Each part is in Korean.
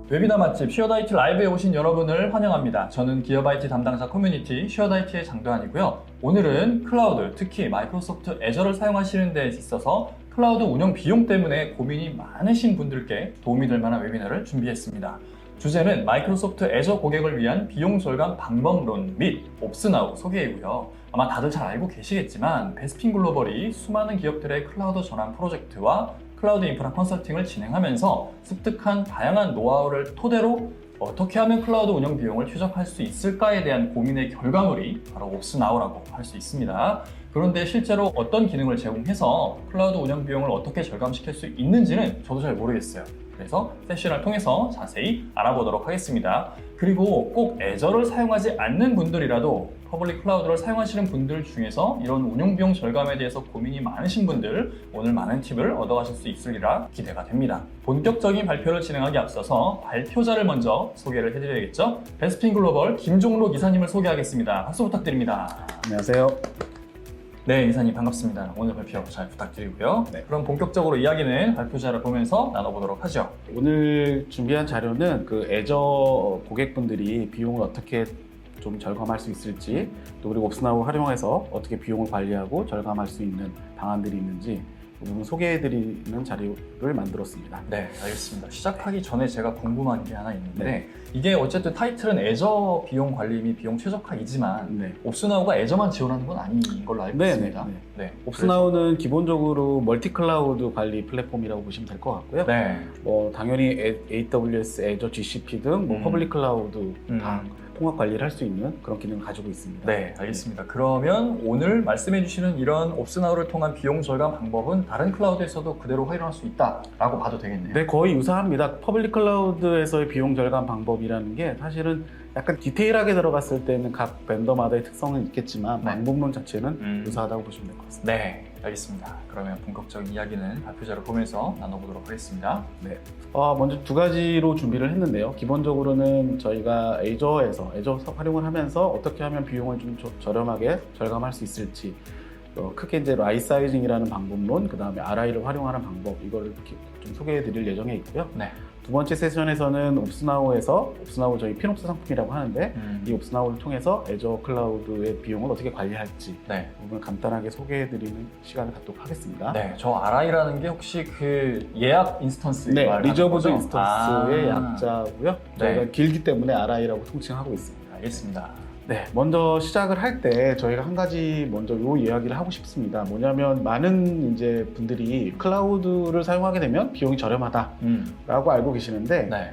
웨비나 맛집 쉬어다이티 라이브에 오신 여러분을 환영합니다. 저는 기업 IT 담당자 커뮤니티 쉬어다이티의 장도환이고요. 오늘은 클라우드, 특히 마이크로소프트 애저를 사용하시는 데 있어서 클라우드 운영 비용 때문에 고민이 많으신 분들께 도움이 될 만한 웨비나를 준비했습니다. 주제는 마이크로소프트 애저 고객을 위한 비용 절감 방법론 및 옵스나우 소개이고요. 아마 다들 잘 알고 계시겠지만 베스핀 글로벌이 수많은 기업들의 클라우드 전환 프로젝트와 클라우드 인프라 컨설팅을 진행하면서 습득한 다양한 노하우를 토대로 어떻게 하면 클라우드 운영 비용을 최적화할 수 있을까에 대한 고민의 결과물이 바로 옵스나우라고 할 수 있습니다. 그런데 실제로 어떤 기능을 제공해서 클라우드 운영 비용을 어떻게 절감시킬 수 있는지는 저도 잘 모르겠어요. 그래서 세션을 통해서 자세히 알아보도록 하겠습니다. 그리고 꼭 애저를 사용하지 않는 분들이라도 퍼블릭 클라우드를 사용하시는 분들 중에서 이런 운영 비용 절감에 대해서 고민이 많으신 분들 오늘 많은 팁을 얻어가실 수 있으리라 기대가 됩니다. 본격적인 발표를 진행하기 앞서서 발표자를 먼저 소개를 해드려야겠죠? 베스핀 글로벌 김종록 이사님을 소개하겠습니다. 박수 부탁드립니다. 안녕하세요. 네, 이사님 반갑습니다. 오늘 발표 잘 부탁드리고요. 네. 그럼 본격적으로 이야기는 발표자를 보면서 나눠보도록 하죠. 오늘 준비한 자료는 그 애저 고객분들이 비용을 어떻게 좀 절감할 수 있을지, 또 그리고 옵스나우 활용해서 어떻게 비용을 관리하고 절감할 수 있는 방안들이 있는지 그 부분 소개해드리는 자료를 만들었습니다. 네, 알겠습니다. 시작하기 전에 제가 궁금한 게 하나 있는데 네. 이게 어쨌든 타이틀은 애저 비용 관리 및 비용 최적화이지만 네. 옵스나우가 애저만 지원하는 건 아닌 걸로 알고 네, 있습니다. 네, 네. 옵스나우는 기본적으로 멀티 클라우드 관리 플랫폼이라고 보시면 될 것 같고요. 네. 당연히 AWS, 애저, GCP 등 퍼블릭 클라우드 다 통합 관리를 할 수 있는 그런 기능을 가지고 있습니다. 네, 알겠습니다. 그러면 오늘 말씀해 주시는 이런 옵스나우를 통한 비용 절감 방법은 다른 클라우드에서도 그대로 활용할 수 있다라고 봐도 되겠네요. 네, 거의 유사합니다. 퍼블릭 클라우드에서의 비용 절감 방법이라는 게 사실은 약간 디테일하게 들어갔을 때는 각 벤더마다의 특성은 있겠지만 네. 방법론 자체는 유사하다고 보시면 될 것 같습니다. 네, 알겠습니다. 그러면 본격적인 이야기는 발표자를 보면서 나눠보도록 하겠습니다. 네. 먼저 두 가지로 준비를 했는데요. 기본적으로는 저희가 애저 활용을 하면서 어떻게 하면 비용을 좀 저렴하게 절감할 수 있을지, 크게 이제 라이 사이징이라는 방법론, 그 다음에 RI를 활용하는 방법, 이거를 좀 소개해 드릴 예정에 있고요. 네. 두 번째 세션에서는 옵스나우 저희 피놉스 상품이라고 하는데 이 옵스나우를 통해서 애저 클라우드의 비용을 어떻게 관리할지 네. 부분을 간단하게 소개해드리는 시간을 갖도록 하겠습니다. 네, 저 RI라는 게 혹시 그 예약 인스턴스 네, 말하는 리저브드 거죠? 인스턴스의 약자고요. 저희가 네. 길기 때문에 RI라고 통칭하고 있습니다. 알겠습니다. 네, 먼저 시작을 할 때 저희가 한 가지 먼저 요 이야기를 하고 싶습니다. 뭐냐면 많은 이제 분들이 클라우드를 사용하게 되면 비용이 저렴하다라고 알고 계시는데 네.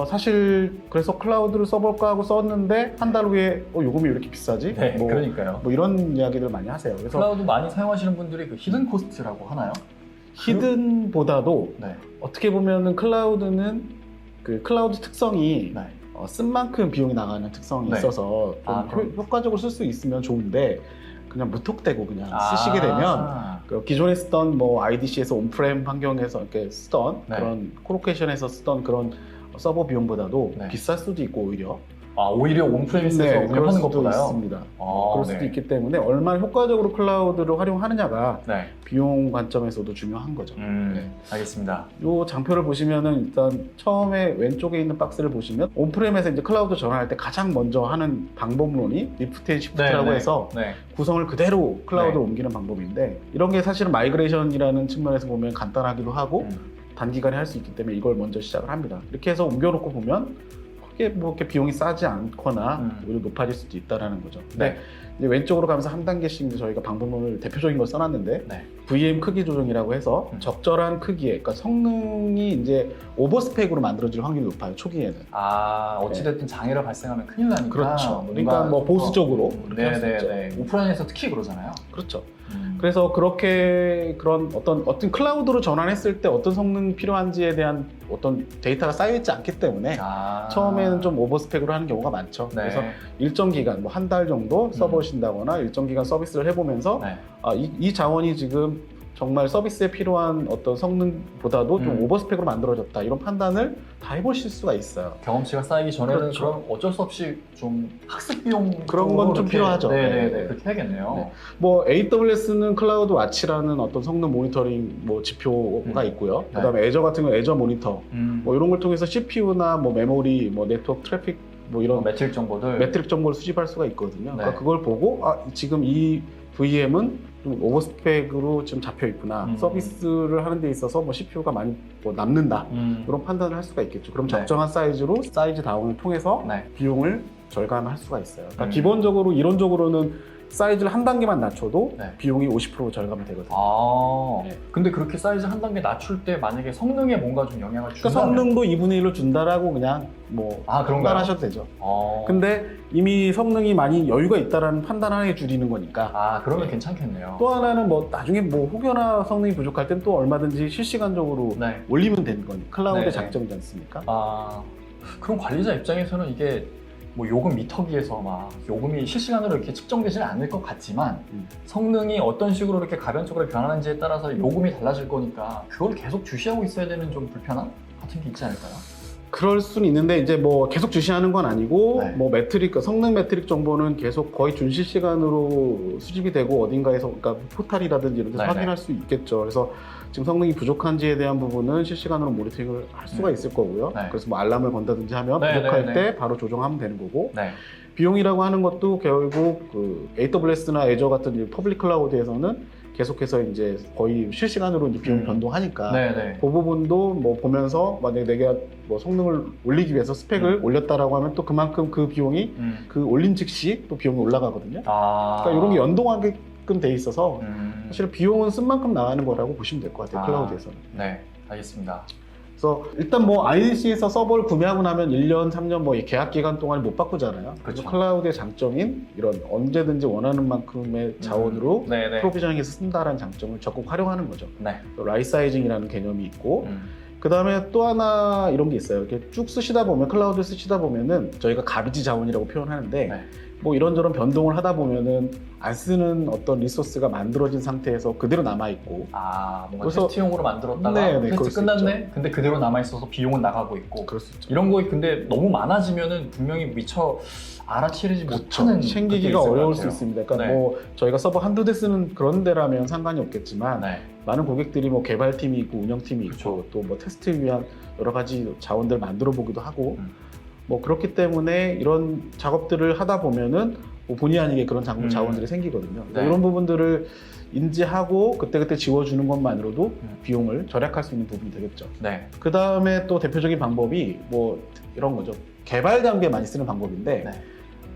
사실 그래서 클라우드를 써볼까 하고 썼는데 한 달 후에 요금이 왜 이렇게 비싸지? 네, 그러니까요. 뭐 이런 이야기를 많이 하세요. 그래서 클라우드 많이 사용하시는 분들이 그 히든 코스트라고 하나요? 히든보다도 네. 어떻게 보면은 클라우드는 그 클라우드 특성이 네. 쓴 만큼 비용이 나가는 특성이 네. 있어서 좀 효과적으로 쓸 수 있으면 좋은데 그냥 무턱대고 그냥 쓰시게 되면 그 기존에 쓰던 뭐 IDC에서 온프렘 환경에서 이렇게 쓰던 네. 그런 코로케이션에서 쓰던 그런 서버 비용보다도 네. 비쌀 수도 있고 오히려 오히려 온프레미스에서 네, 운영하는 그럴 수도 것보다요? 있습니다. 그럴 수도 네. 있기 때문에 얼마나 효과적으로 클라우드를 활용하느냐가 네. 비용 관점에서도 중요한 거죠. 네. 알겠습니다. 이 장표를 보시면은 일단 처음에 왼쪽에 있는 박스를 보시면 온프렘에서 이제 클라우드 전환할 때 가장 먼저 하는 방법론이 리프트 앤 시프트라고 해서 네. 구성을 그대로 클라우드로 네. 옮기는 방법인데 이런 게 사실은 마이그레이션이라는 측면에서 보면 간단하기도 하고 단기간에 할 수 있기 때문에 이걸 먼저 시작을 합니다. 이렇게 해서 옮겨놓고 보면 크게 뭐 이렇게 비용이 싸지 않거나 오히려 높아질 수도 있다라는 거죠. 네. 이제 왼쪽으로 가면서 한 단계씩 이제 저희가 방법론을 대표적인 걸 써놨는데 네. VM 크기 조정이라고 해서 적절한 크기에, 그러니까 성능이 이제 오버스펙으로 만들어질 확률이 높아요. 초기에는. 어찌됐든 장애가 발생하면 큰일 나니까. 그렇죠. 그러니까 뭐 보수적으로 그렇게 할 수 있죠. 네네네. 오프라인에서 특히 그러잖아요. 그렇죠. 그래서 그렇게 그런 어떤 클라우드로 전환했을 때 어떤 성능 필요한지에 대한 어떤 데이터가 쌓여있지 않기 때문에 처음에는 좀 오버스펙으로 하는 경우가 많죠. 네. 그래서 일정 기간, 뭐 한 달 정도 써보신다거나 일정 기간 서비스를 해보면서 네. 이 자원이 지금 정말 서비스에 필요한 어떤 성능보다도 좀 오버스펙으로 만들어졌다 이런 판단을 다 해보실 수가 있어요. 경험치가 쌓이기 전에는 그렇죠. 그럼 어쩔 수 없이 좀 학습 비용 그런 건좀 필요하죠. 네네네 네. 그렇게 해야겠네요. 네. 뭐 AWS는 클라우드 와치라는 어떤 성능 모니터링 뭐 지표가 있고요. 네. 그다음에 애저 같은 건 애저 모니터 뭐 이런 걸 통해서 CPU나 뭐 메모리, 뭐 네트워크 트래픽 뭐 이런 매트릭 정보들. 매트릭 정보를 수집할 수가 있거든요. 네. 그러니까 그걸 보고 지금 이 VM은 좀 오버스펙으로 지금 잡혀 있구나. 서비스를 하는 데 있어서 뭐 CPU가 많이 뭐 남는다. 이런 판단을 할 수가 있겠죠. 그럼 네. 적정한 사이즈로 사이즈 다운을 통해서 네. 비용을 절감할 수가 있어요. 그러니까 기본적으로 이론적으로는 사이즈를 한 단계만 낮춰도 네. 비용이 50% 절감이 되거든요. 아, 네. 근데 그렇게 사이즈 한 단계 낮출 때 만약에 성능에 뭔가 좀 영향을 그러니까 준다면 성능도 2분의 1로 준다라고 그냥 뭐 그런가요? 판단하셔도 되죠. 아, 근데 이미 성능이 많이 여유가 있다라는 판단하에 줄이는 거니까. 그러면 네. 괜찮겠네요. 또 하나는 뭐 나중에 뭐 혹여나 성능이 부족할 땐 또 얼마든지 실시간적으로 네. 올리면 되는 거니까 클라우드의 네. 장점이지 않습니까? 그럼 관리자 입장에서는 이게 뭐 요금 미터기에서 막 요금이 실시간으로 이렇게 측정되지는 않을 것 같지만 성능이 어떤 식으로 이렇게 가변적으로 변하는지에 따라서 요금이 달라질 거니까 그걸 계속 주시하고 있어야 되는 좀 불편함 같은 게 있지 않을까요? 그럴 수는 있는데 이제 뭐 계속 주시하는 건 아니고 네. 뭐 매트릭 성능 매트릭 정보는 계속 거의 준실시간으로 수집이 되고 어딘가에서 그러니까 포탈이라든지 이런 데서 네네. 확인할 수 있겠죠. 그래서 지금 성능이 부족한지에 대한 부분은 실시간으로 모니터링을 할 수가 있을 거고요. 네. 그래서 뭐 알람을 건다든지 하면 네, 부족할 네, 때 바로 조정하면 되는 거고 네. 비용이라고 하는 것도 결국 그 AWS나 애저 같은 이 퍼블릭 클라우드에서는 계속해서 이제 거의 실시간으로 이제 비용이 변동하니까 네네. 그 부분도 뭐 보면서 만약에 내가 뭐 성능을 올리기 위해서 스펙을 올렸다라고 하면 또 그만큼 그 비용이 그 올린 즉시 또 비용이 올라가거든요. 그러니까 이런 게 연동하게끔 돼 있어서 사실 비용은 쓴 만큼 나가는 거라고 보시면 될 것 같아요. 클라우드에서는. 네, 알겠습니다. 그래서 일단 뭐 IDC에서 서버를 구매하고 나면 1년, 3년 뭐 이 계약 기간 동안 못 바꾸잖아요. 그래서 그렇죠. 클라우드의 장점인 이런 언제든지 원하는 만큼의 자원으로 네네. 프로비저닝해서 쓴다라는 장점을 적극 활용하는 거죠. 네. 라이사이징이라는 개념이 있고 그 다음에 또 하나 이런 게 있어요. 이렇게 쭉 쓰시다 보면 클라우드 쓰시다 보면은 저희가 가비지 자원이라고 표현하는데 네. 뭐 이런저런 변동을 하다 보면은 안 쓰는 어떤 리소스가 만들어진 상태에서 그대로 남아 있고 뭔가 그래서- 테스트용으로 만들었다가 네, 그럴 테스트 수 끝났네? 근데 그대로 남아있어서 비용은 나가고 있고 그럴 수 있죠. 이런 거 근데 너무 많아지면은 분명히 미처 알아채리지 못하는 챙기기가 것도 있을 어려울 것 수 같아요. 있습니다. 그러니까 네. 뭐 저희가 서버 한두 대 쓰는 그런 데라면 상관이 없겠지만 네. 많은 고객들이 뭐 개발팀이 있고 운영팀이 있고 그렇죠. 또 뭐 테스트를 위한 여러 가지 자원들 만들어 보기도 하고 음. 뭐 그렇기 때문에 이런 작업들을 하다 보면은 뭐 본의 아니게 그런 자원들이 생기거든요. 그러니까 네. 이런 부분들을 인지하고 그때그때 지워주는 것만으로도 비용을 절약할 수 있는 부분이 되겠죠. 네. 그 다음에 또 대표적인 방법이 뭐 이런 거죠. 개발 단계에 많이 쓰는 방법인데 네.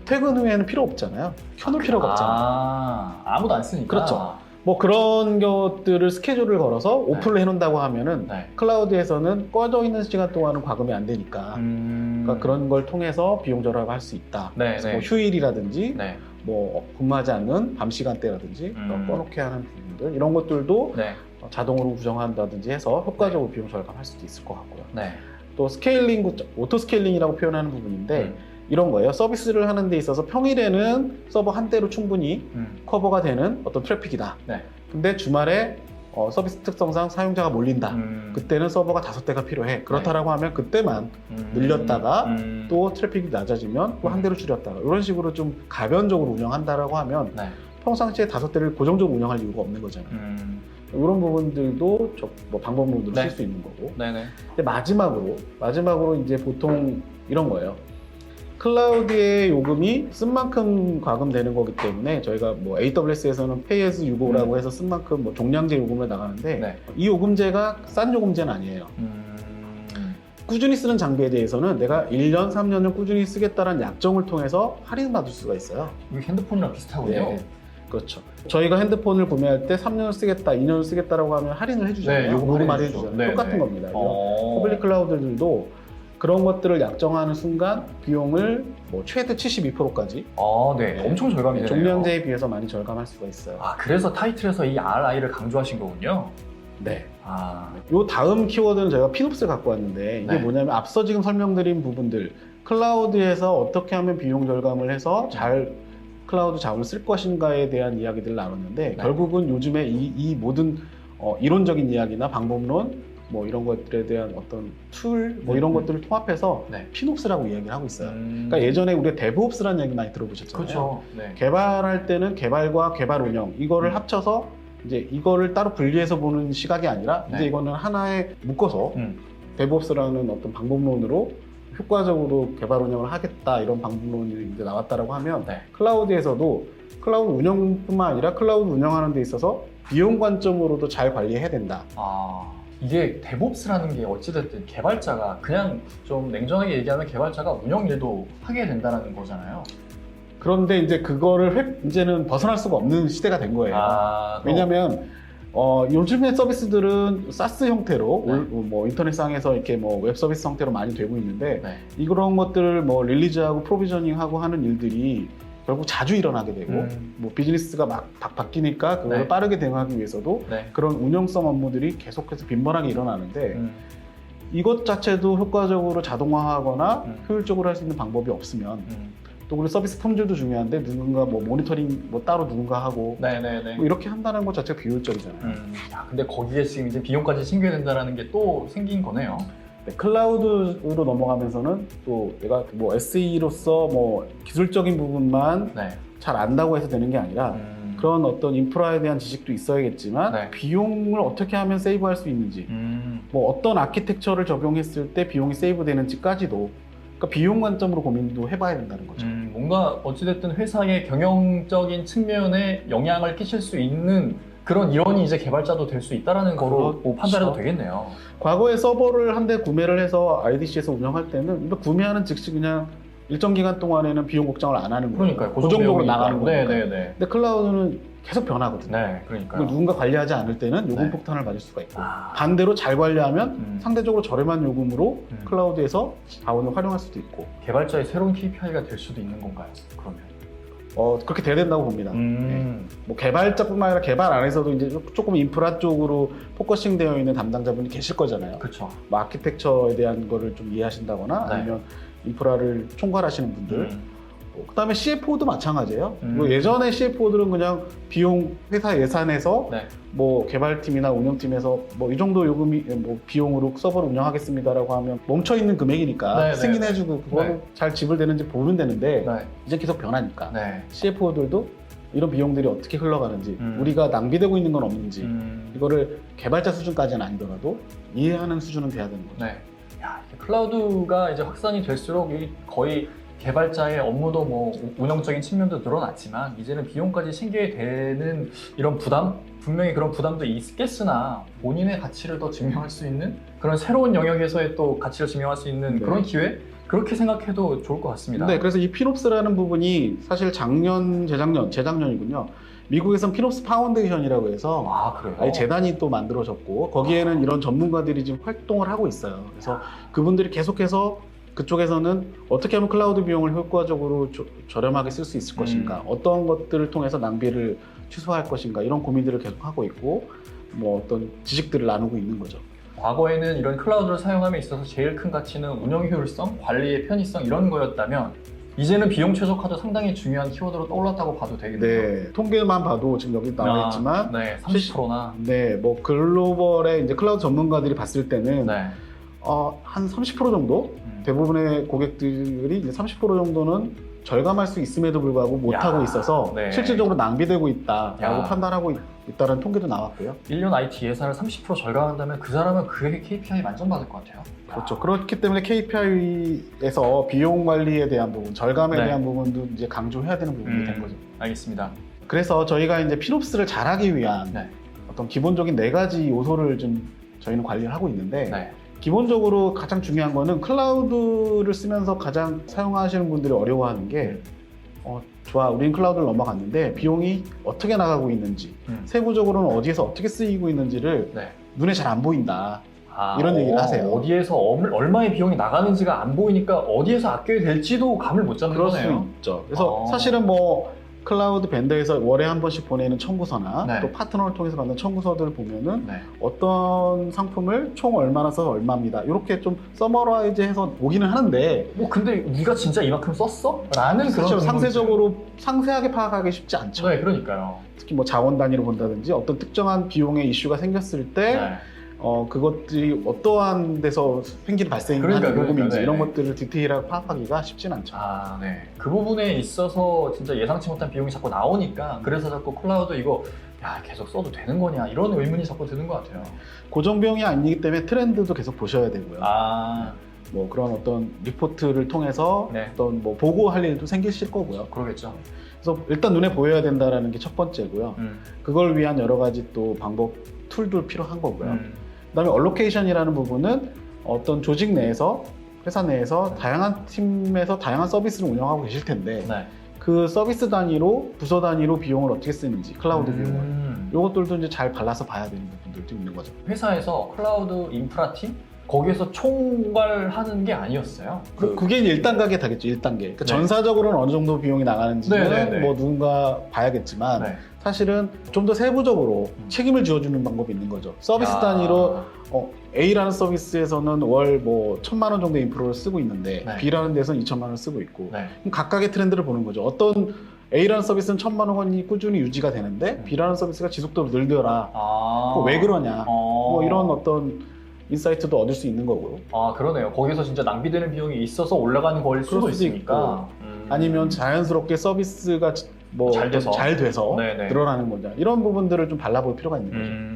퇴근 후에는 필요 없잖아요. 켜놓을 필요가 없잖아요. 아무도 안 쓰니까. 그렇죠. 뭐 그런 것들을 스케줄을 걸어서 오픈을 해놓는다고 하면은 네. 클라우드에서는 꺼져 있는 시간 동안은 과금이 안 되니까 그러니까 그런 걸 통해서 비용 절약을 할 수 있다. 네, 그래서 네. 뭐 휴일이라든지 네. 뭐 근무하지 않는 밤 시간대라든지 꺼놓게 하는 부분들 이런 것들도 네. 자동으로 구정한다든지 해서 효과적으로 비용 절감할 수도 있을 것 같고요. 네. 또 스케일링, 오토 스케일링이라고 표현하는 부분인데 이런 거예요. 서비스를 하는 데 있어서 평일에는 서버 한 대로 충분히 커버가 되는 어떤 트래픽이다. 네. 근데 주말에 서비스 특성상 사용자가 몰린다. 그때는 서버가 5대가 필요해. 그렇다라고 하면 그때만 늘렸다가 또 트래픽이 낮아지면 또 한 대로 줄였다가 이런 식으로 좀 가변적으로 운영한다라고 하면 네. 평상시에 5대를 고정적으로 운영할 이유가 없는 거잖아요. 이런 부분들도 뭐 방법론으로 네. 쓸 수 있는 거고. 네네. 근데 마지막으로 이제 보통 이런 거예요. 클라우드의 요금이 쓴 만큼 과금되는 거기 때문에 저희가 뭐 AWS에서는 Pay as you go라고 해서 쓴 만큼 뭐 종량제 요금을 나가는데 네. 이 요금제가 싼 요금제는 아니에요. 꾸준히 쓰는 장비에 대해서는 내가 1년, 3년을 꾸준히 쓰겠다는 약정을 통해서 할인받을 수가 있어요. 이게 핸드폰이랑 비슷하군요. 네. 그렇죠. 저희가 핸드폰을 구매할 때 3년을 쓰겠다, 2년을 쓰겠다라고 하면 할인을 해주잖아요. 요금 요금 할인해주죠. 할인해주잖아요. 네, 똑같은 네. 겁니다. 퍼블릭 클라우드들도 그런 것들을 약정하는 순간 비용을 뭐 최대 72%까지 네. 엄청 절감이 되네요. 종량제에 비해서 많이 절감할 수가 있어요. 그래서 타이틀에서 이 RI를 강조하신 거군요. 네. 요 요 다음 키워드는 제가 피놉스를 갖고 왔는데 이게 네. 뭐냐면 앞서 지금 설명드린 부분들 클라우드에서 어떻게 하면 비용 절감을 해서 잘 클라우드 자원을 쓸 것인가에 대한 이야기들을 나눴는데 네. 결국은 요즘에 이 모든 이론적인 이야기나 방법론 뭐 이런 것들에 대한 어떤 툴 뭐 이런 것들을 통합해서 네. 피놉스라고 이야기를 하고 있어요. 그러니까 예전에 우리가 데브옵스라는 얘기 많이 들어보셨잖아요. 그렇죠. 네. 개발할 때는 개발과 개발 운영 이거를 합쳐서 이제 이거를 따로 분리해서 보는 시각이 아니라 네. 이제 이거는 하나에 묶어서 음. 데브옵스라는 어떤 방법론으로 효과적으로 개발 운영을 하겠다 이런 방법론이 이제 나왔다라고 하면 네. 클라우드에서도 클라우드 운영뿐만 아니라 클라우드 운영하는 데 있어서 비용 관점으로도 잘 관리해야 된다. 이게 데브옵스라는 게 어찌됐든 개발자가 그냥 좀 냉정하게 얘기하면 개발자가 운영 일도 하게 된다는 거잖아요. 그런데 이제 그거를 이제는 벗어날 수가 없는 시대가 된 거예요. 왜냐하면 요즘의 서비스들은 사스 형태로 네. 뭐 인터넷상에서 이렇게 뭐 웹 서비스 형태로 많이 되고 있는데 네. 이런 것들을 뭐 릴리즈하고 프로비저닝하고 하는 일들이 결국 자주 일어나게 되고 뭐 비즈니스가 막 바뀌니까 그걸 네. 빠르게 대응하기 위해서도 네. 그런 운영성 업무들이 계속해서 빈번하게 일어나는데 이것 자체도 효과적으로 자동화하거나 효율적으로 할 수 있는 방법이 없으면 또 우리 서비스 품질도 중요한데 누군가 뭐 모니터링 뭐 따로 누군가 하고 네네네. 뭐 이렇게 한다는 것 자체가 비효율적이잖아요. 야, 근데 거기에 지금 이제 비용까지 챙겨야 된다는 게 또 생긴 거네요. 네, 클라우드로 넘어가면서는 또 내가 뭐 SE로서 뭐 기술적인 부분만 네. 잘 안다고 해서 되는 게 아니라 그런 어떤 인프라에 대한 지식도 있어야겠지만 네. 비용을 어떻게 하면 세이브할 수 있는지 뭐 어떤 아키텍처를 적용했을 때 비용이 세이브되는지까지도 그러니까 비용 관점으로 고민도 해봐야 된다는 거죠. 뭔가 어찌됐든 회사의 경영적인 측면에 영향을 끼칠 수 있는 그런 일원이 이제 개발자도 될 수 있다는 거로 그렇죠. 판단해도 되겠네요. 과거에 서버를 한 대 구매를 해서 IDC에서 운영할 때는 이거 구매하는 즉시 그냥 일정 기간 동안에는 비용 걱정을 안 하는 거예요. 그러니까요. 고정적으로 나가는 거니까. 네네네. 근데 클라우드는 계속 변하거든요. 네, 그러니까요. 누군가 관리하지 않을 때는 요금 네. 폭탄을 맞을 수가 있고 아. 반대로 잘 관리하면 상대적으로 저렴한 요금으로 클라우드에서 자원을 활용할 수도 있고 개발자의 새로운 KPI가 될 수도 있는 건가요? 그러면? 그렇게 돼야 된다고 봅니다. 네. 뭐 개발자뿐만 아니라 개발 안에서도 이제 조금 인프라 쪽으로 포커싱 되어 있는 담당자분이 계실 거잖아요. 그렇죠. 뭐 아키텍처에 대한 거를 좀 이해하신다거나 네. 아니면 인프라를 총괄하시는 분들 그다음에 CFO도 마찬가지예요. 뭐 예전에 CFO들은 그냥 비용 회사 예산에서 네. 뭐 개발팀이나 운영팀에서 뭐 이 정도 요금이 뭐 비용으로 서버를 운영하겠습니다라고 하면 멈춰 있는 금액이니까 네, 네, 승인해주고 그거는 네. 잘 지불되는지 보면 되는데 네. 이제 계속 변하니까 네. CFO들도 이런 비용들이 어떻게 흘러가는지 우리가 낭비되고 있는 건 없는지 이거를 개발자 수준까지는 아니더라도 이해하는 수준은 돼야 되는 거죠. 네. 야, 이게 클라우드가 이제 확산이 될수록 이 거의 개발자의 업무도 뭐 운영적인 측면도 늘어났지만 이제는 비용까지 챙겨야 되는 이런 부담? 분명히 그런 부담도 있겠으나 본인의 가치를 더 증명할 수 있는 그런 새로운 영역에서의 또 가치를 증명할 수 있는 네. 그런 기회? 그렇게 생각해도 좋을 것 같습니다. 네, 그래서 이 피놉스라는 부분이 사실 재작년이군요. 미국에선 피놉스 파운데이션이라고 해서 아, 그래요? 아예 재단이 또 만들어졌고 거기에는 이런 전문가들이 지금 활동을 하고 있어요. 그래서 그분들이 계속해서 그쪽에서는 어떻게 하면 클라우드 비용을 효과적으로 저렴하게 쓸 수 있을 것인가, 어떤 것들을 통해서 낭비를 취소할 것인가 이런 고민들을 계속하고 있고 뭐 어떤 지식들을 나누고 있는 거죠. 과거에는 이런 클라우드를 사용함에 있어서 제일 큰 가치는 운영 효율성, 관리의 편의성 이런 거였다면 이제는 비용 최소화도 상당히 중요한 키워드로 떠올랐다고 봐도 되겠네요. 네, 통계만 봐도 지금 여기 나와 있지만 네, 30%나 네, 뭐 글로벌의 이제 클라우드 전문가들이 봤을 때는 네. 한 30% 정도 대부분의 고객들이 이제 30% 정도는 절감할 수 있음에도 불구하고 못하고 있어서 네. 실질적으로 낭비되고 있다라고 야. 판단하고 있다는 통계도 나왔고요. 1년 IT 예산을 30% 절감한다면 그 사람은 그의 KPI 만점받을 것 같아요. 그렇죠. 그렇기 때문에 KPI에서 비용 관리에 대한 부분, 절감에 네. 대한 부분도 이제 강조해야 되는 부분이 된 거죠. 알겠습니다. 그래서 저희가 이제 피놉스를 잘하기 위한 네. 어떤 기본적인 4가지 요소를 좀 저희는 관리를 하고 있는데 네. 기본적으로 가장 중요한 거는 클라우드를 쓰면서 가장 사용하시는 분들이 어려워하는 게 좋아, 우린 클라우드를 넘어갔는데 비용이 어떻게 나가고 있는지 세부적으로는 어디에서 어떻게 쓰이고 있는지를 네. 눈에 잘 안 보인다. 이런 얘기를 하세요. 어디에서 얼마의 비용이 나가는지가 안 보이니까 어디에서 아껴야 될지도 감을 못 잡는 그럴 거네요. 수 있죠. 그래서 사실은 뭐 클라우드 벤더에서 월에 한 번씩 보내는 청구서나 네. 또 파트너를 통해서 받는 청구서들을 보면은 네. 어떤 상품을 총 얼마나 써서 얼마입니다. 이렇게 좀 서머라이즈해서 오기는 하는데 뭐 근데 네가 진짜 이만큼 썼어? 라는 그런 사실 궁금증. 상세적으로 상세하게 파악하기 쉽지 않죠. 네, 그러니까요. 특히 뭐 자원 단위로 본다든지 어떤 특정한 비용의 이슈가 생겼을 때 네. 그것들이 어떠한 데서 생긴 발생하는 그러니까, 요금인지 네, 이런 네. 것들을 디테일하게 파악하기가 쉽진 않죠. 아, 네. 그 부분에 있어서 진짜 예상치 못한 비용이 자꾸 나오니까 그래서 자꾸 클라우드 이거 야 계속 써도 되는 거냐 이런 의문이 자꾸 드는 것 같아요. 고정 비용이 아니기 때문에 트렌드도 계속 보셔야 되고요. 아, 뭐 그런 어떤 리포트를 통해서 네. 어떤 뭐 보고할 일도 생기실 거고요. 그러겠죠. 그래서 일단 눈에 보여야 된다라는 게 첫 번째고요. 그걸 위한 여러 가지 또 방법, 툴도 필요한 거고요. 그다음에 얼로케이션이라는 부분은 어떤 조직 내에서 회사 내에서 다양한 팀에서 다양한 서비스를 운영하고 계실 텐데 네. 그 서비스 단위로 부서 단위로 비용을 어떻게 쓰는지 클라우드 비용을 이것들도 이제 잘 발라서 봐야 되는 부분들도 있는 거죠. 회사에서 클라우드 인프라 팀 거기에서 총괄하는 게 아니었어요. 그게 1단계가 되겠죠. 1단계. 그러니까 네. 전사적으로는 어느 정도 비용이 나가는지는 네네네. 뭐 누군가 봐야겠지만 네. 사실은 좀 더 세부적으로 책임을 지어주는 방법이 있는 거죠. 서비스 야. 단위로 A라는 서비스에서는 월 뭐 1,000만 원 정도의 인프라를 쓰고 있는데 네. B라는 데서는 2,000만 원을 쓰고 있고 네. 그럼 각각의 트렌드를 보는 거죠. 어떤 A라는 서비스는 1,000만 원이 꾸준히 유지가 되는데 B라는 서비스가 지속적으로 늘더라. 아. 왜 그러냐. 뭐 어. 이런 어떤 인사이트도 얻을 수 있는 거고요. 아, 그러네요. 거기서 진짜 낭비되는 비용이 있어서 올라가는 거일 수도 그럴 수도 있으니까. 아니면 자연스럽게 서비스가 뭐 잘 돼서. 잘 돼서 네네. 늘어나는 거냐. 이런 부분들을 좀 발라볼 필요가 있는 거죠.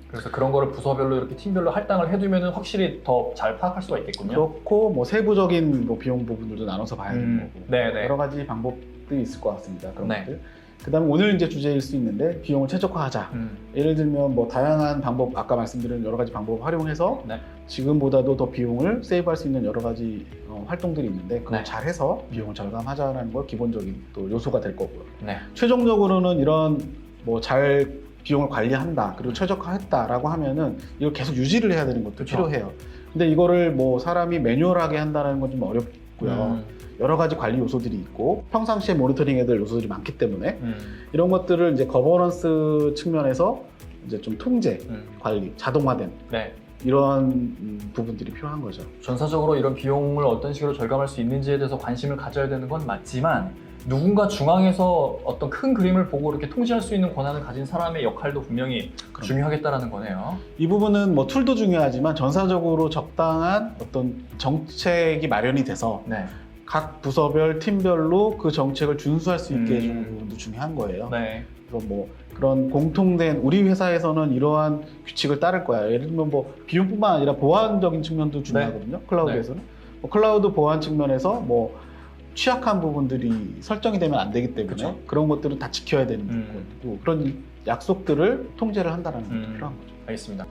그래서 그런 거를 부서별로 이렇게 팀별로 할당을 해두면 확실히 더 잘 파악할 수가 있겠군요. 그렇고 뭐 세부적인 뭐 비용 부분들도 나눠서 봐야 되는 거고 네네. 여러 가지 방법들이 있을 것 같습니다. 그런 네. 것들. 그다음에 오늘 이제 주제일 수 있는데 비용을 최적화하자. 예를 들면 뭐 다양한 방법 아까 말씀드린 여러 가지 방법을 활용해서 네. 지금보다도 더 비용을 세이브할 수 있는 여러 가지 활동들이 있는데 그걸 네. 잘해서 비용을 절감하자라는 걸 기본적인 또 요소가 될 거고요. 네. 최종적으로는 이런 뭐 잘 비용을 관리한다 그리고 최적화했다라고 하면은 이걸 계속 유지를 해야 되는 것도 그쵸. 필요해요. 근데 이거를 뭐 사람이 매뉴얼하게 한다는 건 좀 어렵고요. 여러 가지 관리 요소들이 있고 평상시에 모니터링해야 될 요소들이 많기 때문에 이런 것들을 이제 거버넌스 측면에서 이제 좀 통제, 관리, 자동화된 네. 이런 부분들이 필요한 거죠. 전사적으로 이런 비용을 어떤 식으로 절감할 수 있는지에 대해서 관심을 가져야 되는 건 맞지만 누군가 중앙에서 어떤 큰 그림을 보고 이렇게 통제할 수 있는 권한을 가진 사람의 역할도 분명히 중요하겠다라는 거네요. 이 부분은 뭐 툴도 중요하지만 전사적으로 적당한 어떤 정책이 마련이 돼서 네. 각 부서별, 팀별로 그 정책을 준수할 수 있게 해주는 부분도 중요한 거예요. 네. 그래서 뭐 그런 공통된 우리 회사에서는 이러한 규칙을 따를 거야. 예를 들면 뭐 비용뿐만 아니라 보안적인 측면도 중요하거든요. 클라우드에서는. 뭐 클라우드 보안 측면에서 뭐 취약한 부분들이 설정이 되면 안 되기 때문에 그쵸. 그런 것들은 다 지켜야 되는 부분이고 그런 약속들을 통제를 한다는 것도 필요한 거죠. 알겠습니다.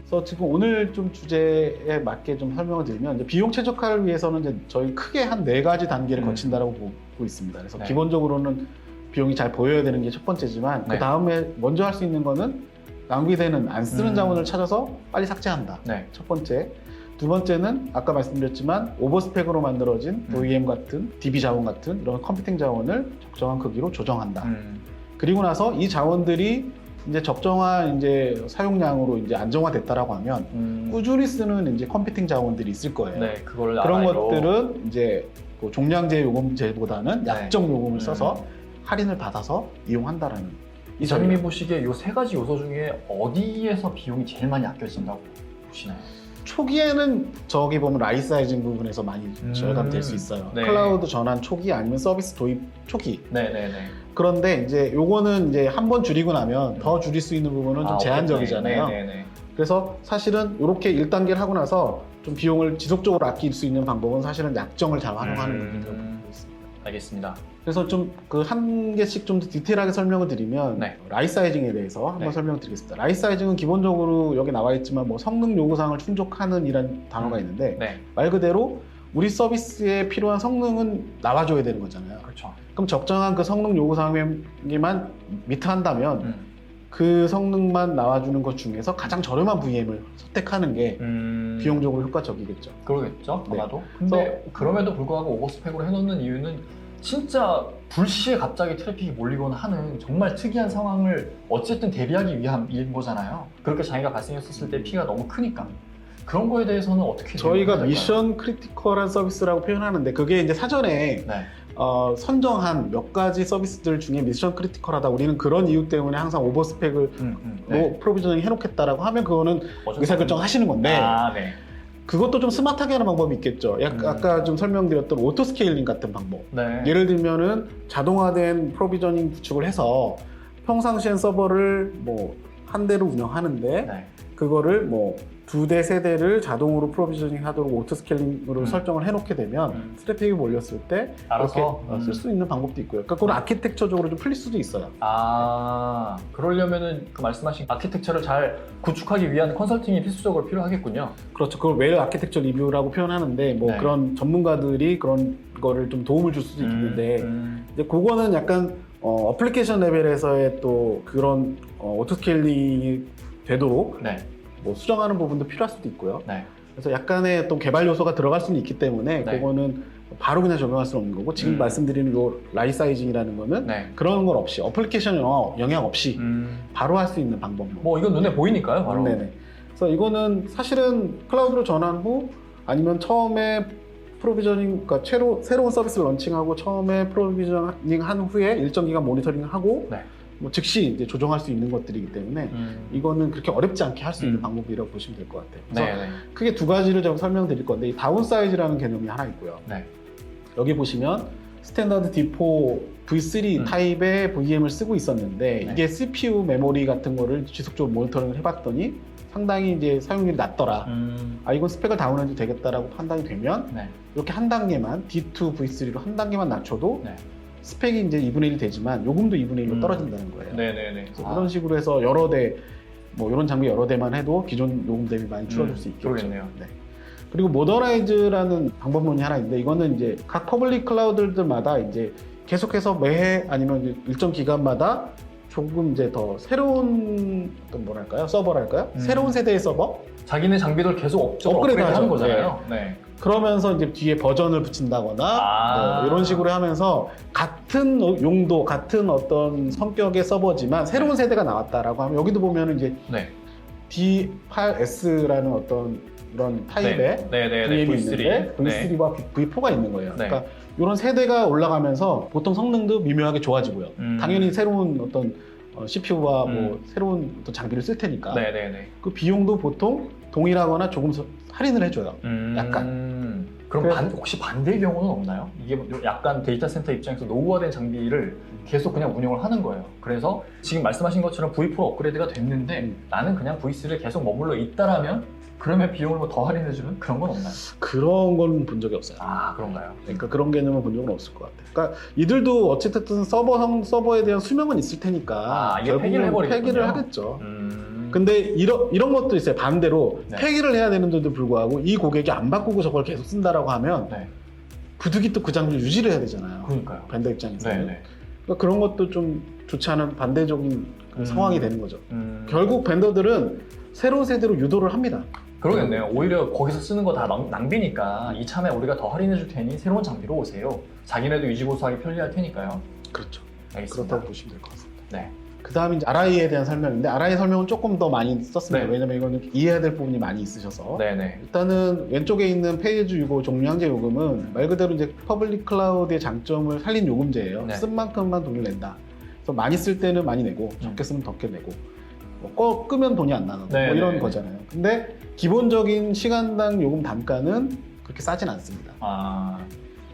그래서 지금 오늘 좀 주제에 맞게 좀 설명을 드리면 이제 비용 최적화를 위해서는 이제 저희 크게 한 4가지 단계를 거친다라고 보고 있습니다. 그래서 네. 기본적으로는 비용이 잘 보여야 되는 게 첫 번째지만 네. 그 다음에 먼저 할 수 있는 거는 낭비되는 안 쓰는 자원을 찾아서 빨리 삭제한다. 네. 첫 번째. 두 번째는 아까 말씀드렸지만 오버스펙으로 만들어진 OEM 같은 DB 자원 같은 이런 컴퓨팅 자원을 적정한 크기로 조정한다. 그리고 나서 이 자원들이 이제 적정한 이제 사용량으로 이제 안정화됐다라고 하면 꾸준히 쓰는 이제 컴퓨팅 자원들이 있을 거예요. 네, 그걸 그런 나라로. 것들은 이제 그 종량제 요금제보다는 약정 요금을 써서 할인을 받아서 이용한다라는 이사님이 보시기에 이 3가지 요소 중에 어디에서 비용이 제일 많이 아껴진다고 보시나요? 초기에는 저기 보면 라이사이징 부분에서 많이 절감될 수 있어요. 네. 클라우드 전환 초기 아니면 서비스 도입 초기. 네네네. 그런데 이제 요거는 이제 한 번 줄이고 나면 더 줄일 수 있는 부분은 좀 제한적이잖아요. 네네네. 그래서 사실은 이렇게 1단계를 하고 나서 좀 비용을 지속적으로 아낄 수 있는 방법은 사실은 약정을 잘 활용하는 부분이라고 보고 있습니다. 알겠습니다. 그래서 좀 그 한 개씩 좀 더 디테일하게 설명을 드리면 네. 라이사이징에 대해서 한번 네. 설명드리겠습니다. 라이사이징은 기본적으로 여기 나와 있지만 뭐 성능 요구사항을 충족하는 이란 단어가 있는데 네. 말 그대로 우리 서비스에 필요한 성능은 나와줘야 되는 거잖아요. 그렇죠. 그럼 적정한 그 성능 요구사항에만 미트한다면 그 성능만 나와주는 것 중에서 가장 저렴한 VM을 선택하는 게 비용적으로 효과적이겠죠. 그러겠죠, 네. 아마도. 근데 그럼에도 불구하고 오버스펙으로 해놓는 이유는 진짜 불시에 갑자기 트래픽이 몰리거나 하는 정말 특이한 상황을 어쨌든 대비하기 위함인 거잖아요. 그렇게 장애가 발생했을 때 피가 너무 크니까. 그런 거에 대해서는 어떻게 저희가 대응해야 미션 크리티컬한 서비스라고 표현하는데 그게 이제 사전에 될까요? 선정한 몇 가지 서비스들 중에 미션 크리티컬하다. 우리는 그런 이유 때문에 항상 오버스펙을 네. 프로비저닝 해놓겠다라고 하면 그거는 어쩔 수 의사결정 없는- 하시는 건데 아, 네. 그것도 좀 스마트하게 하는 방법이 있겠죠. 아까 좀 설명드렸던 오토 스케일링 같은 방법. 네. 예를 들면은 자동화된 프로비저닝 구축을 해서 평상시엔 서버를 뭐 한 대로 운영하는데 네. 그거를 뭐 2대, 3대를 자동으로 프로비저닝 하도록 오토 스케일링으로 설정을 해놓게 되면 트래픽이 몰렸을 때 알아서 그렇게 쓸 수 있는 방법도 있고요. 그러니까 그건 아키텍처적으로 좀 풀릴 수도 있어요. 아, 그러려면은 그 말씀하신 아키텍처를 잘 구축하기 위한 컨설팅이 필수적으로 필요하겠군요. 그렇죠. 그걸 웰 아키텍처 리뷰라고 표현하는데 뭐 네. 그런 전문가들이 그런 거를 좀 도움을 줄 수도 있는데 이제 그거는 약간 어플리케이션 레벨에서의 또 그런 오토 스케일링이 되도록 네. 뭐 수정하는 부분도 필요할 수도 있고요. 네. 그래서 약간의 어떤 개발 요소가 들어갈 수는 있기 때문에 네. 그거는 바로 그냥 적용할 수는 없는 거고 지금 말씀드리는 요 라이사이징이라는 거는 네. 그런 건 없이 어플리케이션 영향 없이 바로 할 수 있는 방법. 뭐 이건 눈에 보이니까요, 바로. 네네. 그래서 이거는 사실은 클라우드로 전환 후 아니면 처음에 프로비저닝, 그러니까 새로운 서비스를 런칭하고 처음에 프로비저닝 한 후에 일정 기간 모니터링하고 네. 뭐 즉시 이제 조정할 수 있는 것들이기 때문에 이거는 그렇게 어렵지 않게 할 수 있는 방법이라고 보시면 될 것 같아요. 그래서 네. 네. 크게 두 가지를 제가 설명드릴 건데 이 다운사이즈라는 개념이 하나 있고요. 네. 여기 보시면 스탠다드 D4 V3 타입의 VM을 쓰고 있었는데 네. 이게 CPU 메모리 같은 거를 지속적으로 모니터링을 해봤더니 상당히 이제 사용률이 낮더라. 아 이건 스펙을 다운해도 되겠다라고 판단이 되면 네. 이렇게 한 단계만 D2 V3로 한 단계만 낮춰도 네. 스펙이 이제 2분의 1이 되지만 요금도 2분의 1로 떨어진다는 거예요. 네네네. 그래서 이런 식으로 해서 여러 대, 뭐 이런 장비 여러 대만 해도 기존 요금 대비 많이 줄어들 수 있겠죠. 그러겠네요. 네. 그리고 모더라이즈라는 방법론이 하나 있는데 이거는 이제 각 퍼블릭 클라우드들마다 이제 계속해서 매해 아니면 이제 일정 기간마다 조금 이제 더 새로운 어떤 뭐랄까요 서버랄까요? 새로운 세대의 서버? 자기네 장비들 계속 업그레이드 하는 하죠. 거잖아요. 네. 그러면서 이제 뒤에 버전을 붙인다거나 뭐 이런 식으로 하면서 같은 용도, 같은 어떤 성격의 서버지만 새로운 세대가 나왔다라고 하면 여기도 보면 이제 네. D8S라는 어떤 이런 타입의 네네네. VM이 V3. 있는데 네. V3와 V4가 있는 거예요. 네. 그러니까 이런 세대가 올라가면서 보통 성능도 미묘하게 좋아지고요. 당연히 새로운 어떤 CPU와 뭐 새로운 어떤 장비를 쓸 테니까 네네네. 그 비용도 보통 동일하거나 조금 할인을 해줘요. 약간. 그럼 그래서- 혹시 반대의 경우는 없나요? 이게 약간 데이터 센터 입장에서 노후화된 장비를 계속 그냥 운영을 하는 거예요. 그래서 지금 말씀하신 것처럼 V4 업그레이드가 됐는데 나는 그냥 V3를 계속 머물러 있다라면 그러면 비용을 뭐 더 할인해주는 그런 건 없나요? 그런 건 본 적이 없어요. 아, 그런가요? 그러니까 그런 개념은 본 적은 없을 것 같아요. 그러니까 이들도 어쨌든 서버에 대한 수명은 있을 테니까 이게 폐기를 해버리겠군요. 폐기를 하겠죠. 음. 근데 이런 것도 있어요. 반대로 네. 폐기를 해야 되는데도 불구하고 이 고객이 안 바꾸고 저걸 계속 쓴다라고 하면 네. 부득이 또 그 장비를 유지를 해야 되잖아요. 그러니까요. 밴더 입장에서는. 네네. 그러니까 그런 것도 좀 좋지 않은 반대적인 그 상황이 되는 거죠. 결국 밴더들은 새로운 세대로 유도를 합니다. 그러겠네요. 오히려 거기서 쓰는 거 다 낭비니까 이참에 우리가 더 할인해 줄 테니 새로운 장비로 오세요. 자기네도 유지보수하기 편리할 테니까요. 그렇죠. 알겠습니다. 그렇다고 보시면 될 것 같습니다. 네. 그 다음에 이제 RI에 대한 설명인데 RI 설명은 조금 더 많이 썼습니다. 네. 왜냐면 이거는 이해해야 될 부분이 많이 있으셔서. 네네. 일단은 왼쪽에 있는 페이지 유고 종량제 요금은 말 그대로 이제 퍼블릭 클라우드의 장점을 살린 요금제예요. 네. 쓴 만큼만 돈을 낸다. 그래서 많이 쓸 때는 많이 내고 적게 쓰면 적게 내고 뭐 끄면 돈이 안 나는 네, 뭐 이런 네, 거잖아요. 근데 기본적인 시간당 요금 단가는 그렇게 싸진 않습니다. 아,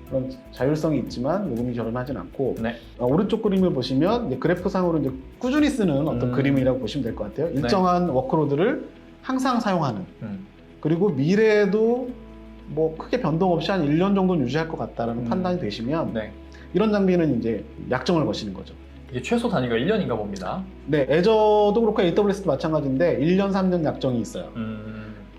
그런 자율성이 있지만 요금이 저렴하진 않고 네. 오른쪽 그림을 보시면 이제 그래프상으로 이제 꾸준히 쓰는 어떤 그림이라고 보시면 될 것 같아요. 일정한 워크로드를 항상 사용하는 그리고 미래에도 뭐 크게 변동 없이 한 1년 정도는 유지할 것 같다라는 판단이 되시면 네. 이런 장비는 이제 약정을 거시는 거죠. 이게 최소 단위가 1년인가 봅니다. 네, 애저도 그렇고 AWS도 마찬가지인데 1년, 3년 약정이 있어요.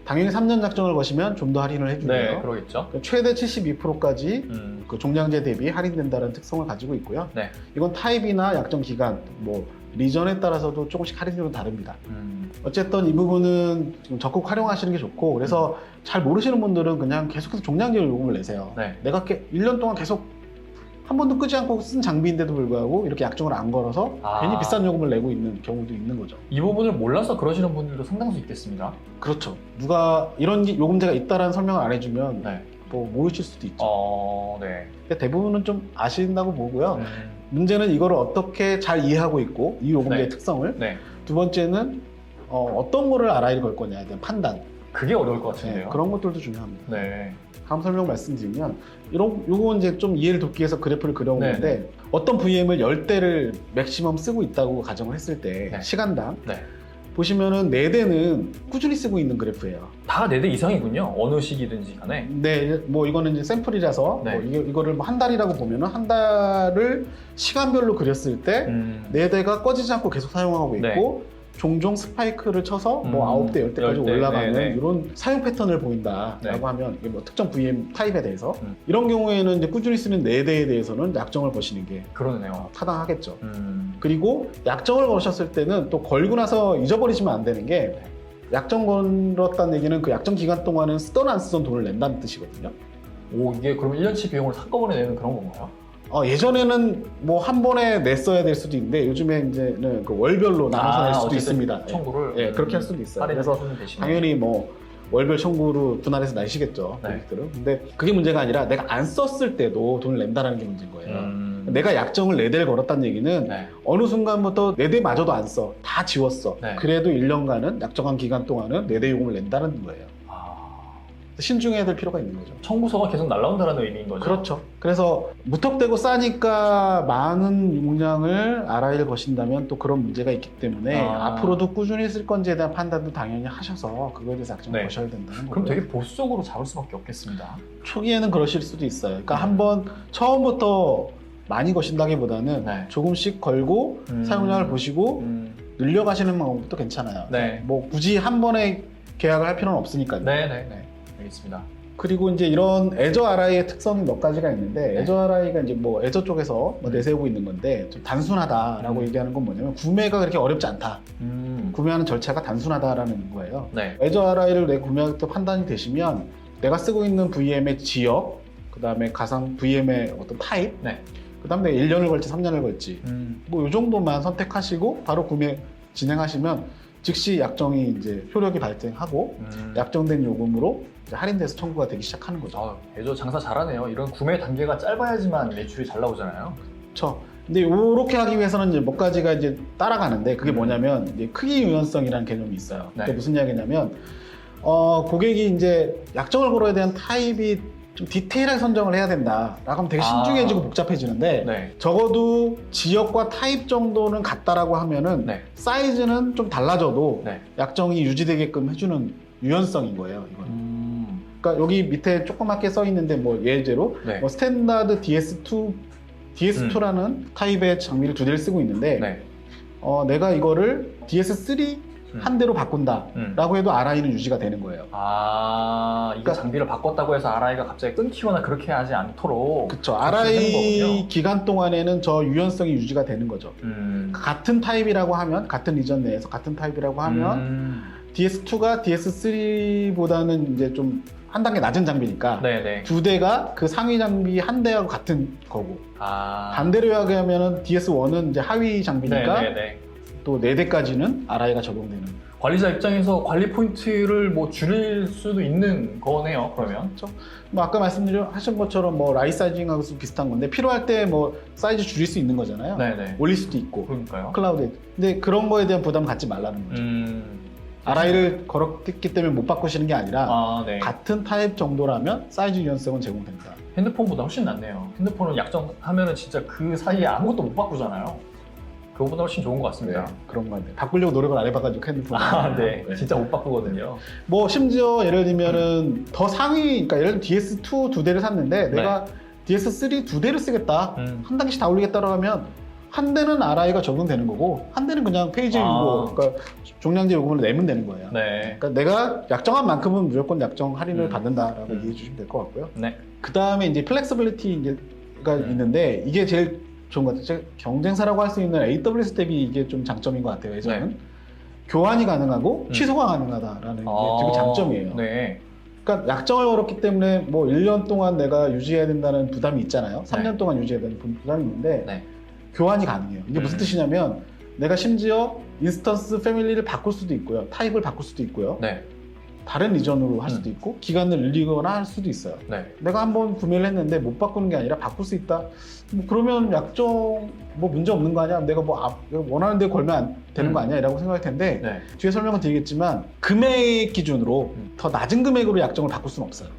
당연히 3년 약정을 거시면 좀 더 할인을 해주고요. 네, 그러겠죠. 그러니까 최대 72%까지 그 종량제 대비 할인된다는 특성을 가지고 있고요. 네. 이건 타입이나 약정 기간, 뭐 리전에 따라서도 조금씩 할인율은 다릅니다. 어쨌든 이 부분은 좀 적극 활용하시는 게 좋고, 그래서 잘 모르시는 분들은 그냥 계속해서 종량제 요금을 내세요. 네. 내가 1년 동안 계속 한 번도 끄지 않고 쓴 장비인데도 불구하고 이렇게 약정을 안 걸어서 괜히 비싼 요금을 내고 있는 경우도 있는 거죠. 이 부분을 몰라서 그러시는 분들도 상당수 있겠습니다. 그렇죠. 누가 이런 요금제가 있다라는 설명을 안 해주면 네. 뭐 모르실 수도 있죠. 네. 근데 대부분은 좀 아신다고 보고요. 문제는 이거를 어떻게 잘 이해하고 있고 이 요금제의 네. 특성을, 네. 두 번째는 어떤 거를 알아야 걸 거냐에 대한 판단, 그게 어려울 것 같은데요. 그런 것들도 중요합니다. 네. 다음 설명 말씀드리면 요거 이제 좀 이해를 돕기 위해서 그래프를 그려온 네, 건데, 어떤 VM을 10대를 맥시멈 쓰고 있다고 가정을 했을 때 네. 시간당 네. 보시면은 4대는 꾸준히 쓰고 있는 그래프예요. 다 4대 이상이군요. 어느 시기든지 간에. 네, 뭐 이거는 이제 샘플이라서 네. 뭐 이거를 뭐 한 달이라고 보면은 한 달을 시간별로 그렸을 때 4대가 꺼지지 않고 계속 사용하고 있고, 종종 스파이크를 쳐서 뭐 9대, 10대까지 10대, 올라가는 네네. 이런 사용 패턴을 보인다라고 네. 하면, 이게 뭐 특정 VM 타입에 대해서 이런 경우에는 이제 꾸준히 쓰는 4대에 대해서는 약정을 거시는 게 그러네요. 타당하겠죠. 그리고 그리고 약정을 걸으셨을 때는 또 걸고 나서 잊어버리시면 안 되는 게, 약정 걸었다는 얘기는 그 약정 기간 동안은 쓰던 안 쓰던 돈을 낸다는 뜻이거든요. 이게 그럼 1년치 비용을 한꺼번에 내는 그런 건가요? 예전에는 뭐 한 번에 냈어야 될 수도 있는데, 요즘에 이제는 그 월별로 나눠서 낼 수도 어쨌든 있습니다. 청구를 예, 그렇게 할 수도 있어요. 할인을 그래서 해주는 대신에. 당연히 뭐 월별 청구로 분할해서 내시겠죠, 네. 고객들은. 근데 그게 문제가 아니라 내가 안 썼을 때도 돈을 낸다는 게 문제인 거예요. 내가 약정을 4대를 걸었다는 얘기는 네. 어느 순간부터 4대마저도 안 써. 다 지웠어. 네. 그래도 1년간은, 약정한 기간 동안은 4대 요금을 낸다는 거예요. 신중해야 될 필요가 있는 거죠. 청구서가 계속 날라온다는 의미인 거죠. 그렇죠. 그래서 무턱대고 싸니까 많은 용량을 RI를 거신다면 또 그런 문제가 있기 때문에 앞으로도 꾸준히 쓸 건지에 대한 판단도 당연히 하셔서 그거에 대해서 약정을 네. 거셔야 된다는 거고요. 그럼 되게 보수적으로 잡을 수밖에 없겠습니다. 초기에는 그러실 수도 있어요. 그러니까 한번 처음부터 많이 거신다기보다는 네. 조금씩 걸고 사용량을 보시고 늘려가시는 방법도 괜찮아요. 네. 뭐 굳이 한 번에 계약을 할 필요는 없으니까요. 네. 알겠습니다. 그리고 이제 이런 애저 RI의 특성이 몇 가지가 있는데, 네. 애저 RI가 이제 뭐 애저 쪽에서 뭐 내세우고 있는 건데, 좀 단순하다라고 얘기하는 건 뭐냐면 구매가 그렇게 어렵지 않다. 구매하는 절차가 단순하다라는 거예요. 네. 애저 RI를 내 구매할 때 판단이 되시면, 내가 쓰고 있는 VM의 지역, 그 다음에 가상 VM의 어떤 타입, 네. 그 다음에 1년을 걸지 3년을 걸지, 뭐 이 정도만 선택하시고 바로 구매 진행하시면 즉시 약정이 이제 효력이 발생하고 약정된 요금으로 이제 할인돼서 청구가 되기 시작하는 거죠. 애저 장사 잘하네요. 이런 구매 단계가 짧아야지만 매출이 잘 나오잖아요. 그렇죠. 근데 이렇게 하기 위해서는 이제 몇 가지가 이제 따라가는데, 그게 뭐냐면 이제 크기 유연성이라는 개념이 있어요. 네. 그게 무슨 이야기냐면 고객이 이제 약정을 걸어야 되는 타입이 좀 디테일하게 선정을 해야 된다라고 하면 되게 신중해지고 복잡해지는데, 네. 적어도 지역과 타입 정도는 같다라고 하면은 네. 사이즈는 좀 달라져도 네. 약정이 유지되게끔 해주는 유연성인 거예요, 이거는. 그러니까 여기 밑에 조그맣게 써 있는데, 뭐 예제로 네. 뭐 스탠다드 DS2라는 타입의 장비를 2대를 쓰고 있는데, 네. 내가 이거를 DS3 한 대로 바꾼다라고 해도 RI는 유지가 되는 거예요. 이거 그러니까 장비를 바꿨다고 해서 RI가 갑자기 끊기거나 그렇게 하지 않도록. 그쵸. 그렇게 하는 RI 거군요. 기간 동안에는 저 유연성이 유지가 되는 거죠. 같은 타입이라고 하면, 같은 리전 내에서 같은 타입이라고 하면 DS2가 DS3보다는 이제 좀 한 단계 낮은 장비니까 네네. 2대가 그 상위 장비 한 대하고 같은 거고, 반대로 이야기하면 DS1은 이제 하위 장비니까 네네네. 또 4대까지는 RI가 적용되는. 관리자 입장에서 관리 포인트를 뭐 줄일 수도 있는 거네요, 그러면. 그렇죠. 뭐 아까 말씀하신 것처럼 뭐 라이 사이징하고 비슷한 건데, 필요할 때 뭐 사이즈 줄일 수 있는 거잖아요. 네네. 올릴 수도 있고. 그러니까요. 클라우드에. 근데 그런 거에 대한 부담 갖지 말라는 거죠. RI를 걸었기 때문에 못 바꾸시는 게 아니라 네. 같은 타입 정도라면 사이즈 유연성은 제공된다. 핸드폰보다 훨씬 낫네요. 핸드폰은 약정하면은 진짜 그 사이에 아무것도 못 바꾸잖아요. 그거보다 훨씬 좋은 것 같습니다. 그런 건데 바꾸려고 노력을 안 해봐가지고 핸드폰. 네. 진짜 못 바꾸거든요. 뭐 심지어 예를 들면은 더 상위, 그러니까 예를 들면 DS2 2대를 샀는데 내가 DS3 2대를 쓰겠다, 한 단계씩 다 올리겠다라고 하면 한 대는 RI가 적용되는 거고, 한 대는 그냥 페이지 요금, 그러니까 종량제 요금을 내면 되는 거예요. 네. 그러니까 내가 약정한 만큼은 무조건 약정 할인을 받는다라고 이해해 주시면 될 것 같고요. 네. 그 다음에 이제 플렉서빌리티가 있는데, 이게 제일 좋은 것 같아요. 경쟁사라고 할 수 있는 AWS 대비 이게 좀 장점인 것 같아요. 예전은 교환이 가능하고 취소가 가능하다라는 게 되게 장점이에요. 네. 그러니까 약정을 걸었기 때문에 뭐 1년 동안 내가 유지해야 된다는 부담이 있잖아요. 3년 동안 유지해야 되는 부담이 있는데 네. 교환이 가능해요. 이게 무슨 뜻이냐면 내가 심지어 인스턴스 패밀리를 바꿀 수도 있고요. 타입을 바꿀 수도 있고요. 네. 다른 리전으로 할 수도 있고 기간을 늘리거나 할 수도 있어요. 네. 내가 한번 구매를 했는데 못 바꾸는 게 아니라 바꿀 수 있다. 뭐 그러면 약정 뭐 문제 없는 거 아니야? 내가 뭐 원하는 데 걸면 안 되는 거 아니야? 이라고 생각할 텐데 네. 뒤에 설명은 드리겠지만 금액 기준으로 더 낮은 금액으로 약정을 바꿀 수는 없어요.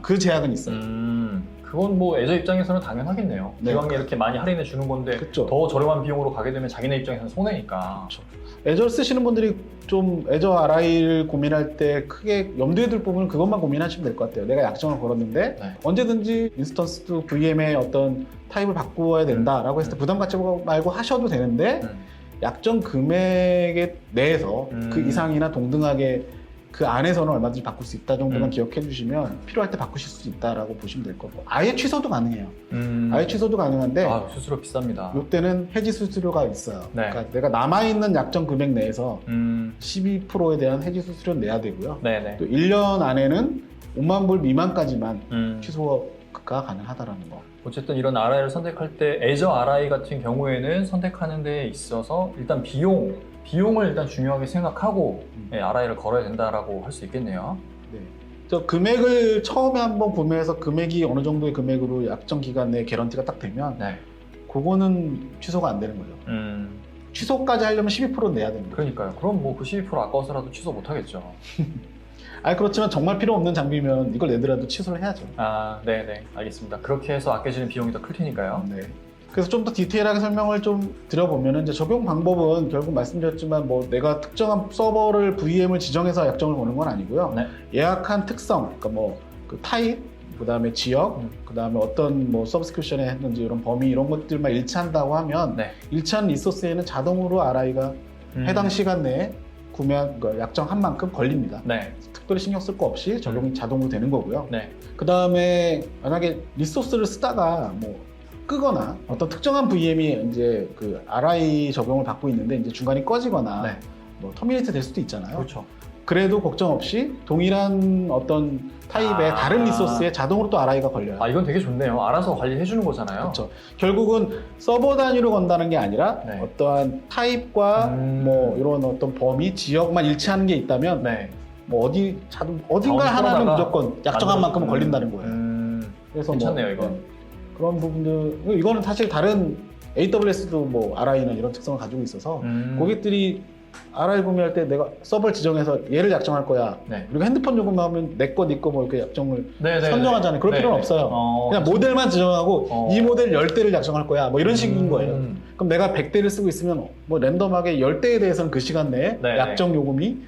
그 제약은 있어요. 그건 뭐 애저 입장에서는 당연하겠네요. 네. 기왕에 이렇게 많이 할인해 주는 건데 그쵸. 더 저렴한 비용으로 가게 되면 자기네 입장에서는 손해니까. 그쵸. 애저를 쓰시는 분들이 좀 애저 RI를 고민할 때 크게 염두에 둘 부분은 그것만 고민하시면 될 것 같아요. 내가 약정을 걸었는데 네. 언제든지 인스턴스도 VM의 어떤 타입을 바꾸어야 된다라고 했을 때 부담 갖지 말고 하셔도 되는데 약정 금액에 내에서 그 이상이나 동등하게 그 안에서는 얼마든지 바꿀 수 있다 정도만 기억해 주시면 필요할 때 바꾸실 수 있다라고 보시면 될 거고 아예 취소도 가능해요. 아예 취소도 가능한데 수수료 비쌉니다. 이때는 해지 수수료가 있어요. 네. 그러니까 내가 남아있는 약정 금액 내에서 12%에 대한 해지 수수료는 내야 되고요. 네네. 또 1년 안에는 5만 불 미만까지만 취소가 가능하다라는 거. 어쨌든 이런 RI를 선택할 때 애저 RI 같은 경우에는 선택하는 데 있어서 일단 비용을 일단 중요하게 생각하고 RI를 걸어야 된다라고 할 수 있겠네요. 네. 저 금액을 처음에 한번 구매해서 금액이 어느 정도의 금액으로 약정 기간 내에 개런티가 딱 되면 네. 그거는 취소가 안 되는 거죠. 취소까지 하려면 12%는 내야 됩니다. 그러니까요. 그럼 뭐 그 12% 아까워서라도 취소 못 하겠죠. 그렇지만 정말 필요 없는 장비면 이걸 내더라도 취소를 해야죠. 네네. 알겠습니다. 그렇게 해서 아껴지는 비용이 더 클 테니까요. 네. 그래서 좀 더 디테일하게 설명을 좀 드려보면 이제 적용 방법은 결국 말씀드렸지만 뭐 내가 특정한 서버를 VM을 지정해서 약정을 거는 건 아니고요. 네. 예약한 특성, 그러니까 뭐 그 타입, 그 다음에 지역, 그 다음에 어떤 뭐 서브스크립션에 했는지 이런 범위 이런 것들만 일치한다고 하면 일치한 리소스에는 자동으로 RI가 해당 시간 내에 구매한 약정한 만큼 걸립니다. 네. 특별히 신경 쓸 거 없이 적용이 자동으로 되는 거고요. 네. 그 다음에 만약에 리소스를 쓰다가 뭐 끄거나 어떤 특정한 VM이 이제 그 RI 적용을 받고 있는데 이제 중간에 꺼지거나 뭐 터미네이트 될 수도 있잖아요. 그렇죠. 그래도 걱정 없이 동일한 어떤 타입의 다른 리소스에 자동으로 또 RI가 걸려요. 이건 되게 좋네요. 알아서 관리해 주는 거잖아요. 그렇죠. 결국은 서버 단위로 건다는 게 아니라 어떠한 타입과 뭐 이런 어떤 범위, 지역만 일치하는 게 있다면 뭐 어딘가 하나는 무조건 약정한 만큼은 걸린다는 거예요. 그래서 괜찮네요, 뭐, 이건. 그런 부분들, 이거는 사실 다른 AWS도 뭐 RI나 이런 특성을 가지고 있어서 고객들이 RI 구매할 때 내가 서버를 지정해서 얘를 약정할 거야. 그리고 핸드폰 요금만 하면 내 거, 네 거 뭐 이렇게 약정을 선정하잖아요. 그럴 필요는 없어요. 그냥 모델만 지정하고 이 모델 10대를 약정할 거야. 뭐 이런 식인 거예요. 그럼 내가 100대를 쓰고 있으면 뭐 랜덤하게 10대에 대해서는 그 시간 내에 약정 요금이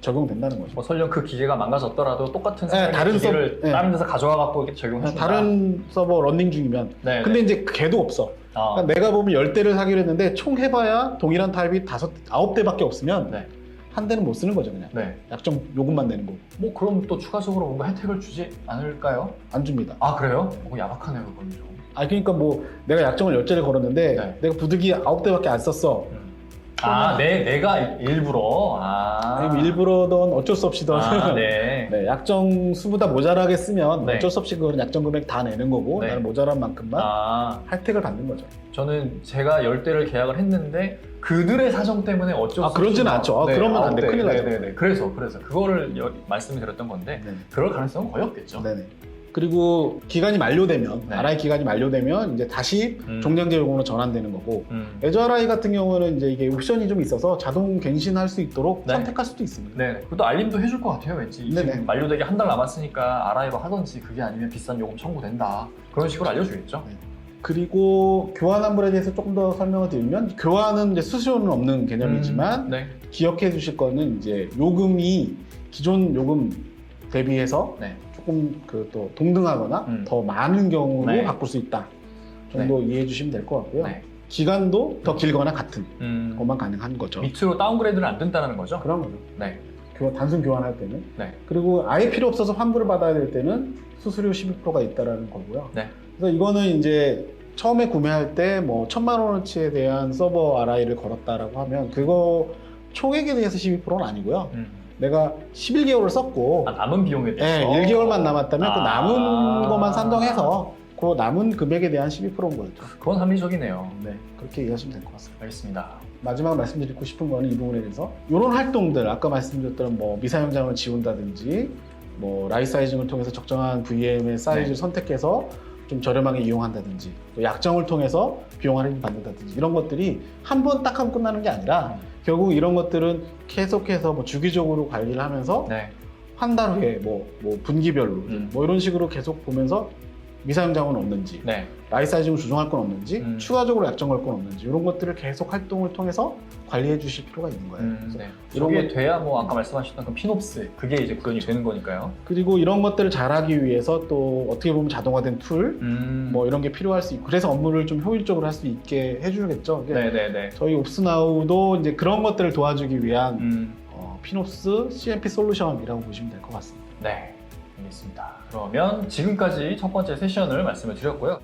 적용된다는 거죠. 뭐 설령 그 기계가 망가졌더라도 똑같은 다른 기계를 다른 데서 가져와 갖고 적용해준다. 다른 서버 러닝 중이면. 근데 이제 걔도 없어. 그러니까 내가 보면 10대를 사기로 했는데 총 해봐야 동일한 타입이 9대밖에 없으면 한 대는 못 쓰는 거죠, 그냥. 약정 요금만 내는 거. 뭐 그럼 또 추가적으로 뭔가 혜택을 주지 않을까요? 안 줍니다. 그래요? 야박하네요, 그건 좀. 그러니까 뭐 내가 약정을 10대를 걸었는데 내가 부득이 9대밖에 안 썼어. 내가 일부러. 아니면 일부러든 어쩔 수 없이든 약정 수보다 모자라게 쓰면 어쩔 수 없이 그건 약정 금액 다 내는 거고 나는 모자란 만큼만 혜택을 받는 거죠. 저는 제가 10대를 계약을 했는데 그들의 사정 때문에 어쩔 수 없이 그러지는 않죠. 그러면 안 돼. 큰일 나죠. 그래서 그거를 말씀을 드렸던 건데 그럴 가능성은 거의 없겠죠. 그리고 기간이 만료되면 RI 기간이 만료되면 이제 다시 종량제 요금으로 전환되는 거고 애저 RI 같은 경우는 이제 이게 옵션이 좀 있어서 자동 갱신할 수 있도록 선택할 수도 있습니다. 그것도 알림도 해줄 것 같아요, 왠지. 지금 만료되기 한 달 남았으니까 RI로 하던지 그게 아니면 비싼 요금 청구된다. 그런 식으로 알려주겠죠. 그리고 교환 환불에 대해서 조금 더 설명을 드리면 교환은 이제 수수료는 없는 개념이지만 기억해 주실 거는 이제 요금이 기존 요금 대비해서 조금 또 동등하거나 더 많은 경우로 바꿀 수 있다 정도 이해해 주시면 될 것 같고요. 기간도 더 길거나 같은 것만 가능한 거죠. 밑으로 다운그레이드는 안 된다는 거죠? 그런 거죠. 단순 교환할 때는. 그리고 아예 필요 없어서 환불을 받아야 될 때는 수수료 12%가 있다는 거고요. 그래서 이거는 이제 처음에 구매할 때 뭐 1,000만 원어치에 대한 서버 RI를 걸었다라고 하면 그거 총액에 대해서 12%는 아니고요. 내가 11개월을 썼고 남은 비용에 대해서 1개월만 남았다면 그 아. 남은 것만 산정해서 그 남은 금액에 대한 12%인 거였죠. 그건 합리적이네요. 네, 그렇게 이해하시면 될 것 같습니다. 알겠습니다. 마지막 말씀드리고 싶은 거는 이 부분에 대해서 이런 활동들 아까 말씀드렸던 뭐 미사용장을 지운다든지 뭐 라이사이징을 통해서 적정한 VM의 사이즈를 선택해서 좀 저렴하게 이용한다든지 또 약정을 통해서 비용 할인 받는다든지 이런 것들이 한 번 딱 하고 끝나는 게 아니라 결국 이런 것들은 계속해서 뭐 주기적으로 관리를 하면서 네. 한 달 후에 뭐 분기별로 뭐 이런 식으로 계속 보면서 미사용장은 없는지 네. 라이사이징을 조정할 건 없는지 추가적으로 약정 걸 건 없는지 이런 것들을 계속 활동을 통해서 관리해 주실 필요가 있는 거예요. 그래서 네. 이런 이런 게 것- 돼야 뭐 아까 말씀하셨던 그 피놉스 그게 이제 구현이 되는 거니까요. 그리고 이런 것들을 잘하기 위해서 또 어떻게 보면 자동화된 툴 뭐 이런 게 필요할 수 있고 그래서 업무를 좀 효율적으로 할 수 있게 해주겠죠. 네네네. 저희 옵스나우도 이제 그런 것들을 도와주기 위한 피놉스 CMP 솔루션이라고 보시면 될 것 같습니다. 네. 알겠습니다. 그러면 지금까지 첫 번째 세션을 말씀을 드렸고요.